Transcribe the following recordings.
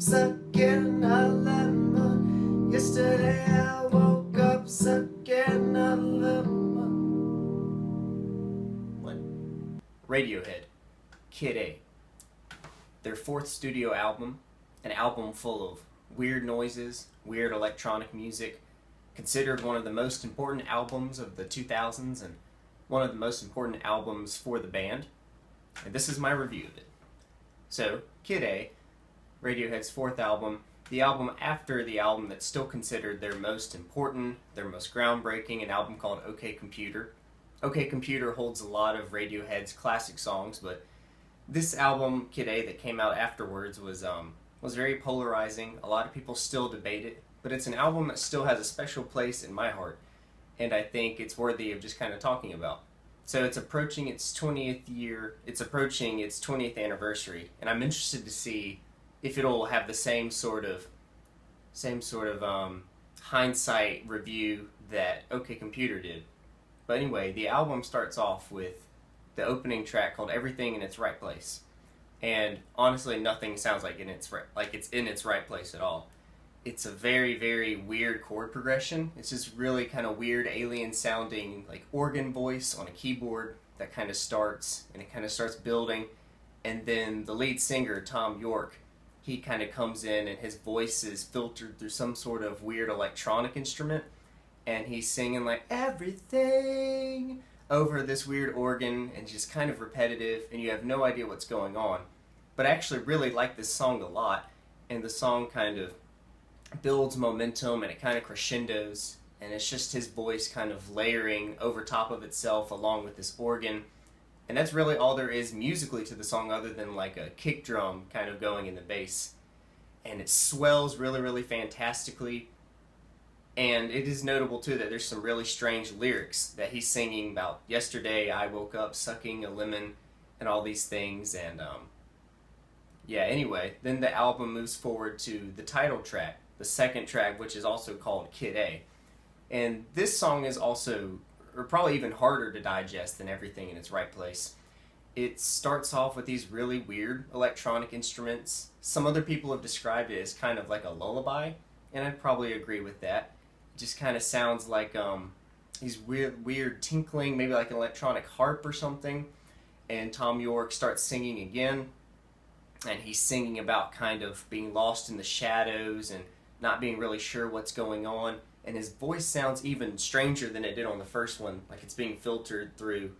sucking a lemon. Yesterday I woke up sucking a lemon. What? Radiohead, Kid A. Their fourth studio album, an album full of weird noises, weird electronic music, considered one of the most important albums of the 2000s and one of the most important albums for the band. And this is my review of it. So, Kid A, Radiohead's fourth album, the album after the album that's still considered their most important, their most groundbreaking, an album called OK Computer. OK Computer holds a lot of Radiohead's classic songs, but this album, Kid A, that came out afterwards was very polarizing. A lot of people still debate it, but it's an album that still has a special place in my heart, and I think it's worthy of just kind of talking about. So it's approaching its 20th year, it's approaching its 20th anniversary, and I'm interested to see if it'll have the same sort of hindsight review that OK Computer did. But anyway, the album starts off with the opening track called Everything in Its Right Place. And honestly, nothing sounds like it's in its right place at all. It's a very, very weird chord progression. It's just really kind of weird, alien sounding, like organ voice on a keyboard that kind of starts, and it kind of starts building. And then the lead singer, Tom York, he kind of comes in and his voice is filtered through some sort of weird electronic instrument. And he's singing like, everything, over this weird organ, and just kind of repetitive, and you have no idea what's going on. But I actually really like this song a lot, and the song kind of builds momentum and it kind of crescendos, and it's just his voice kind of layering over top of itself along with this organ. And that's really all there is musically to the song, other than like a kick drum kind of going in the bass. And it swells really, really fantastically. And it is notable too that there's some really strange lyrics that he's singing about yesterday I woke up sucking a lemon and all these things. And anyway, then the album moves forward to the title track, the second track, which is also called Kid A. And this song is also, or probably even harder to digest than Everything in Its Right Place. It starts off with these really weird electronic instruments. Some other people have described it as kind of like a lullaby, and I'd probably agree with that. It just kind of sounds like these weird tinkling, maybe like an electronic harp or something. And Tom York starts singing again, and he's singing about kind of being lost in the shadows and not being really sure what's going on, and his voice sounds even stranger than it did on the first one, like it's being filtered through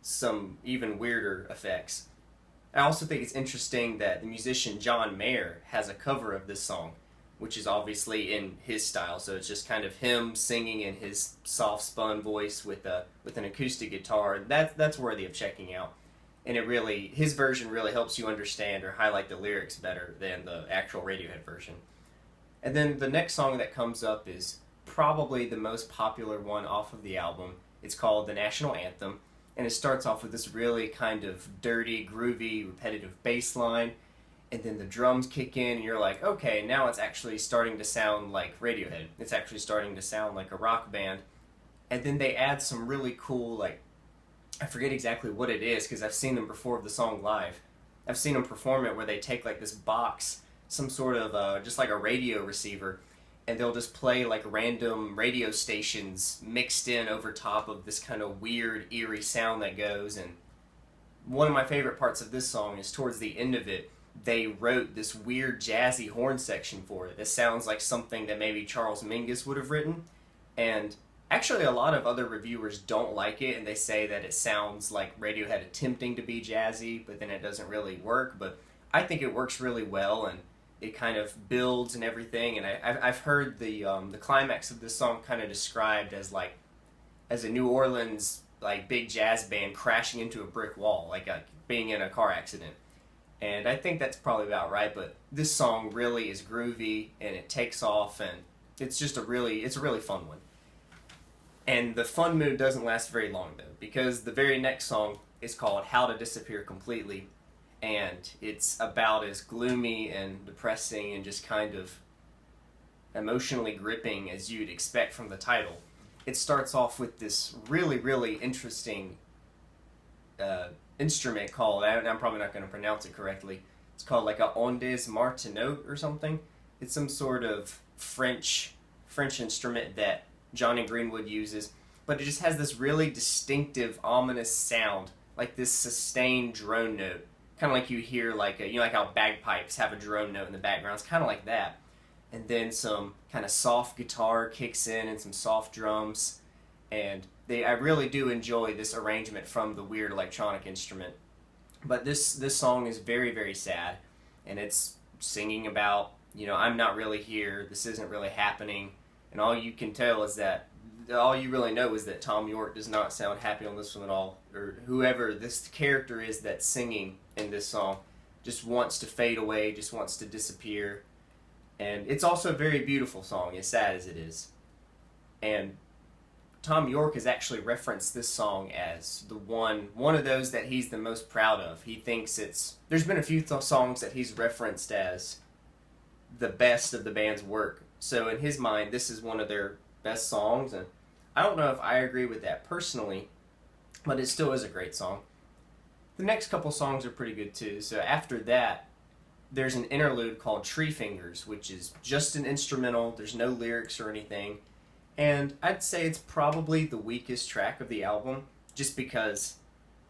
some even weirder effects. I also think it's interesting that the musician John Mayer has a cover of this song, which is obviously in his style, so it's just kind of him singing in his soft spun voice with an acoustic guitar. That's worthy of checking out. And his version really helps you understand or highlight the lyrics better than the actual Radiohead version. And then the next song that comes up is probably the most popular one off of the album. It's called The National Anthem, and it starts off with this really kind of dirty, groovy, repetitive bass line, and then the drums kick in, and you're like, okay, now it's actually starting to sound like Radiohead. It's actually starting to sound like a rock band. And then they add some really cool, like, I forget exactly what it is, because I've seen them perform the song live. I've seen them perform it where they take like this box, some sort of just like a radio receiver, and they'll just play like random radio stations mixed in over top of this kind of weird, eerie sound that goes. And one of my favorite parts of this song is towards the end of it, they wrote this weird jazzy horn section for it. This sounds like something that maybe Charles Mingus would have written, and actually a lot of other reviewers don't like it, and they say that it sounds like Radiohead attempting to be jazzy, but then it doesn't really work. But I think it works really well, and it kind of builds and everything. And I've heard the climax of this song kind of described as a New Orleans like big jazz band crashing into a brick wall, like being in a car accident. And I think that's probably about right. But this song really is groovy, and it takes off, and it's a really fun one. And the fun mood doesn't last very long though, because the very next song is called How to Disappear Completely. And it's about as gloomy and depressing and just kind of emotionally gripping as you'd expect from the title. It starts off with this really, really interesting instrument called, I'm probably not going to pronounce it correctly, It's called like a ondes martineau or something. It's some sort of French instrument that Johnny Greenwood uses, but it just has this really distinctive, ominous sound, like this sustained drone note, kind of like you hear like like how bagpipes have a drone note in the background. It's kind of like that, and then some kind of soft guitar kicks in and some soft drums, and I really do enjoy this arrangement from the weird electronic instrument. But this song is very, very sad, and it's singing about, I'm not really here, this isn't really happening, and all you can tell is that all you really know is that Tom York does not sound happy on this one at all, or whoever this character is that's singing in this song just wants to fade away, just wants to disappear. And it's also a very beautiful song, as sad as it is. And Tom York has actually referenced this song as the one of those that he's the most proud of. He thinks there's been a few songs that he's referenced as the best of the band's work. So in his mind, this is one of their best songs, and I don't know if I agree with that personally, but it still is a great song. The next couple songs are pretty good too. So after that, there's an interlude called Tree Fingers, which is just an instrumental. There's no lyrics or anything. And I'd say it's probably the weakest track of the album, just because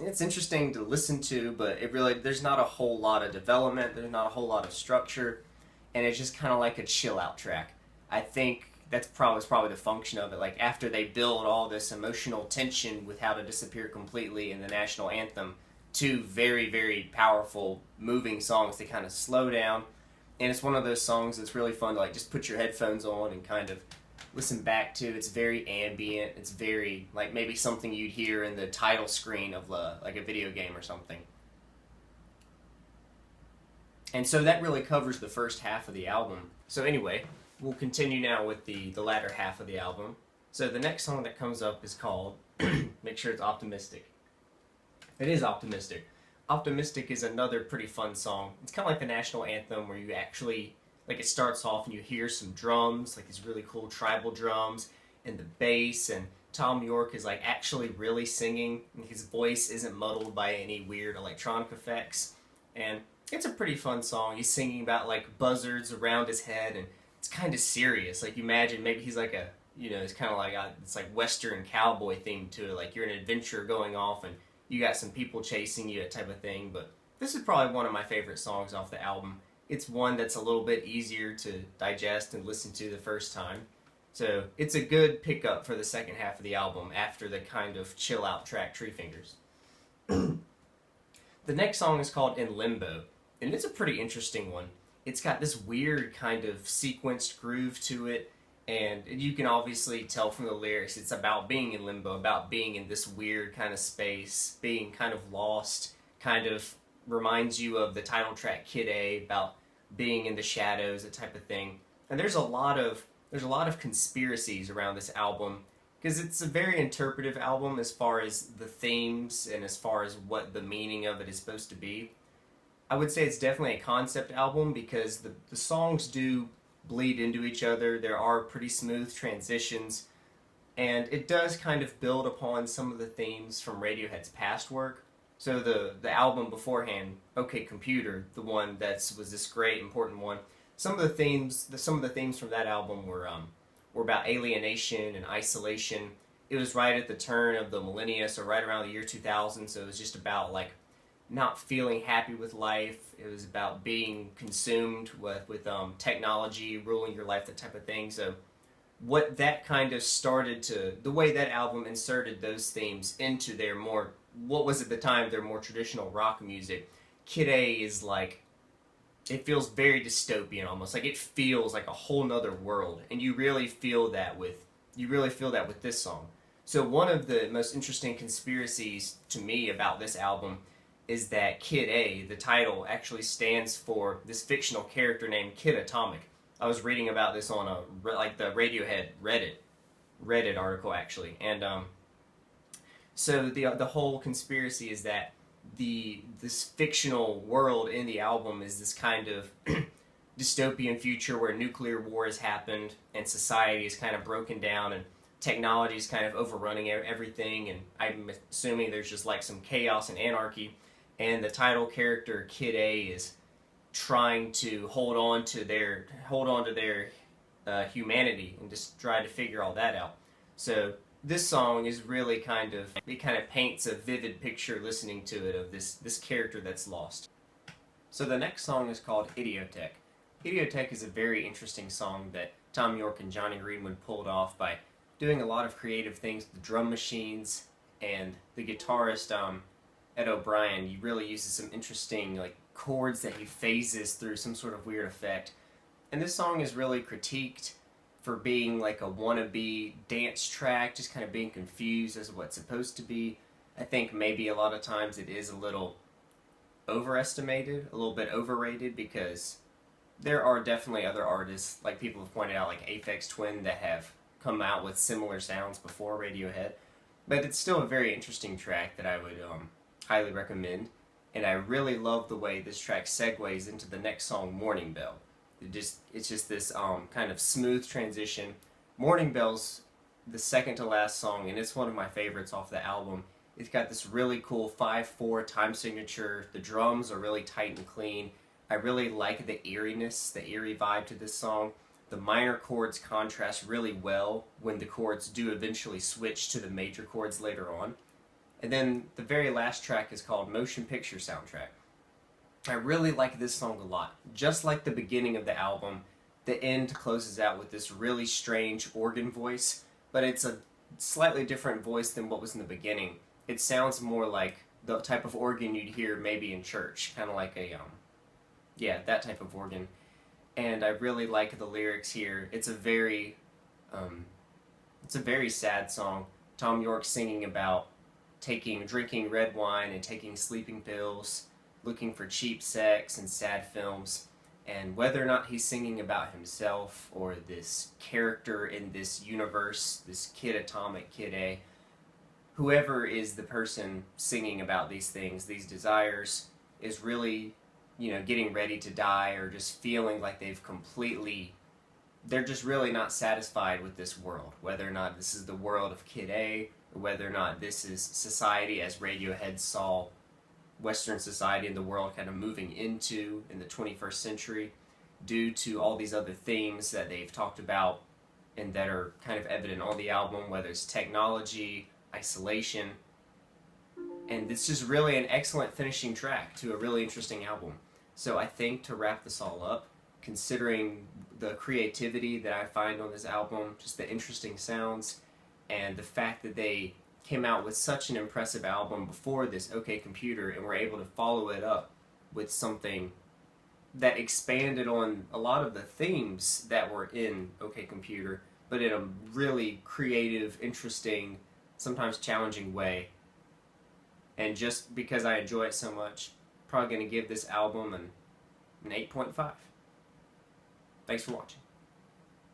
it's interesting to listen to, but there's not a whole lot of development, there's not a whole lot of structure, and it's just kind of like a chill out track. I think that's probably the function of it. Like, after they build all this emotional tension with How to Disappear Completely and the national anthem, two very, very powerful, moving songs, they kind of slow down, and it's one of those songs that's really fun to like just put your headphones on and kind of listen back to. It's very ambient. It's very like maybe something you'd hear in the title screen of like a video game or something. And so that really covers the first half of the album. So anyway, we'll continue now with the latter half of the album. So the next song that comes up is called, make sure it's Optimistic. It is Optimistic. Optimistic is another pretty fun song. It's kind of like the national anthem where you actually, like, it starts off and you hear some drums, like these really cool tribal drums, and the bass, and Tom York is like actually really singing, and his voice isn't muddled by any weird electronic effects, and it's a pretty fun song. He's singing about like buzzards around his head, and it's kind of serious. Like, you imagine maybe he's like it's kind of like it's like Western cowboy theme to it, like you're an adventurer going off and you got some people chasing you, that type of thing. But this is probably one of my favorite songs off the album. It's one that's a little bit easier to digest and listen to the first time. So it's a good pickup for the second half of the album after the kind of chill out track Tree Fingers. The next song is called In Limbo, and it's a pretty interesting one. It's got this weird kind of sequenced groove to it, and you can obviously tell from the lyrics it's about being in limbo, about being in this weird kind of space, being kind of lost, kind of reminds you of the title track Kid A, about being in the shadows, that type of thing. And there's a lot of conspiracies around this album, because it's a very interpretive album as far as the themes and as far as what the meaning of it is supposed to be. I would say it's definitely a concept album because the songs do bleed into each other. There are pretty smooth transitions, and it does kind of build upon some of the themes from Radiohead's past work. So the album beforehand, OK Computer, the one was this great important one. Some of the themes from that album were about alienation and isolation. It was right at the turn of the millennia, so right around the year 2000. So it was just about like not feeling happy with life. It was about being consumed with technology ruling your life, that type of thing. So what that kind of the way that album inserted those themes into their what was at the time their more traditional rock music. Kid A is like, it feels very dystopian almost. Like, it feels like a whole nother world, and you really feel that with this song. So one of the most interesting conspiracies to me about this album is that Kid A, the title, actually stands for this fictional character named Kid Atomic. I was reading about this on the Radiohead Reddit article, actually, and so the whole conspiracy is that this fictional world in the album is this kind of dystopian future where nuclear war has happened and society is kind of broken down and technology is kind of overrunning everything, and I'm assuming there's just like some chaos and anarchy. And the title character, Kid A, is trying to hold on to their humanity and just try to figure all that out. So this song is really it kind of paints a vivid picture listening to it of this character that's lost. So the next song is called Idiotech. Idiotech is a very interesting song that Tom York and Johnny Greenwood pulled off by doing a lot of creative things with the drum machines, and the guitarist Ed O'Brien, he really uses some interesting chords that he phases through some sort of weird effect. And this song is really critiqued for being like a wannabe dance track, just kind of being confused as to what it's supposed to be. I think maybe a lot of times it is a little overestimated, a little bit overrated, because there are definitely other artists, like people have pointed out, like Aphex Twin, that have come out with similar sounds before Radiohead. But it's still a very interesting track that I would highly recommend. And I really love the way this track segues into the next song, Morning Bell. It's just this kind of smooth transition. Morning Bell's the second to last song, and it's one of my favorites off the album. It's got this really cool 5/4 time signature. The drums are really tight and clean. I really like the eeriness, the eerie vibe to this song. The minor chords contrast really well when the chords do eventually switch to the major chords later on. And then the very last track is called Motion Picture Soundtrack. I really like this song a lot. Just like the beginning of the album, the end closes out with this really strange organ voice, but it's a slightly different voice than what was in the beginning. It sounds more like the type of organ you'd hear maybe in church, kind of like yeah, that type of organ. And I really like the lyrics here. It's a very sad song. Tom York singing about drinking red wine and taking sleeping pills, looking for cheap sex and sad films, and whether or not he's singing about himself or this character in this universe, this Kid Atomic, Kid A, whoever is the person singing about these things, these desires, is really, getting ready to die, or just feeling like they're just really not satisfied with this world, whether or not this is the world of Kid A, or whether or not this is society as Radiohead saw Western society and the world kind of moving into in the 21st century, due to all these other themes that they've talked about and that are kind of evident on the album, whether it's technology, isolation. And this is really an excellent finishing track to a really interesting album. So I think, to wrap this all up, considering the creativity that I find on this album, just the interesting sounds, and the fact that they came out with such an impressive album before this OK Computer, and were able to follow it up with something that expanded on a lot of the themes that were in OK Computer, but in a really creative, interesting, sometimes challenging way. And just because I enjoy it so much, probably going to give this album an 8.5. Thanks for watching.